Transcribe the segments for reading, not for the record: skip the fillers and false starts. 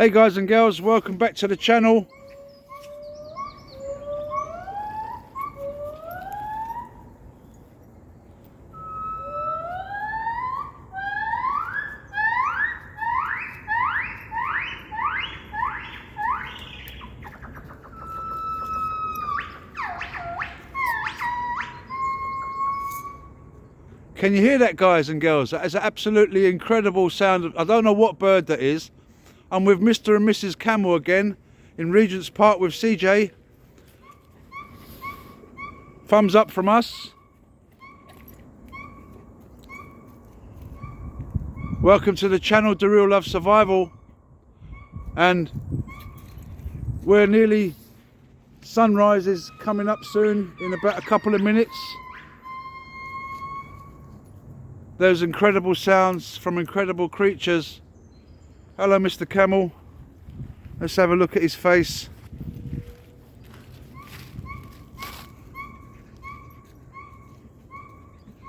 Hey guys and girls, welcome back to the channel. Can you hear that, guys and girls? That is an absolutely incredible sound. I don't know what bird that is. I'm with Mr. and Mrs. Camel again in Regent's Park with CJ. Thumbs up from us. Welcome to the channel, The Real Love Survival. And we're nearly, sunrise is coming up soon in about a couple of minutes. Those incredible sounds from incredible creatures. Hello, Mr. Camel. Let's have a look at his face.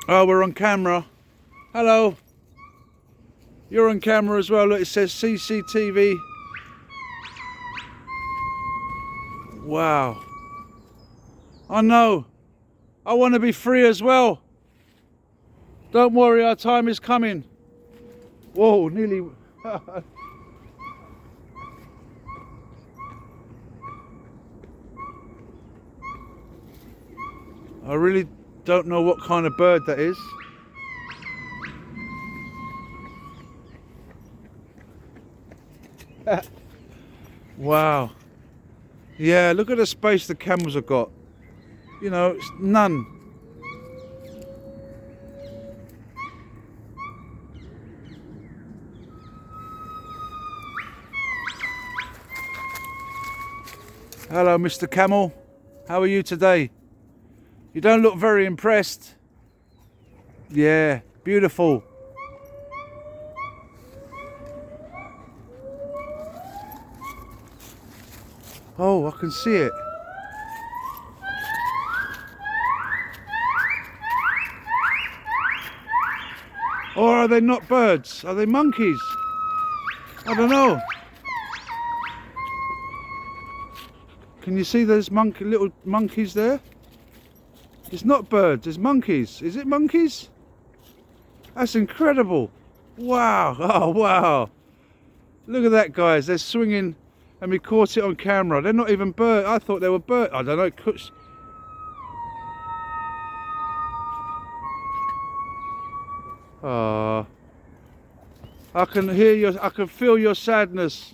Oh, we're on camera. Hello. You're on camera as well. Look, it says CCTV. Wow. I know. I want to be free as well. Don't worry, our time is coming. Whoa, nearly. I really don't know what kind of bird that is. Wow. Yeah, look at the space the camels have got. You know, it's none. Hello, Mr. Camel. How are you today? You don't look very impressed. Yeah, beautiful. Oh, I can see it. Or are they not birds? Are they monkeys? I don't know. Can you see those little monkeys there? It's not birds, it's monkeys. Is it monkeys? That's incredible. Wow. Oh, wow. Look at that, guys. They're swinging and we caught it on camera. They're not even birds. I thought they were birds. I don't know. Oh, I can hear I can feel your sadness.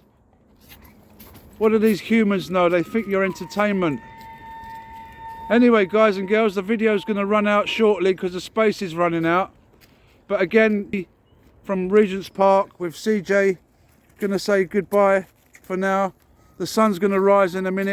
What do these humans know? They think you're entertainment. Anyway, guys and girls, the video's going to run out shortly because the space is running out. But again, from Regent's Park with CJ, going to say goodbye for now. The sun's going to rise in a minute.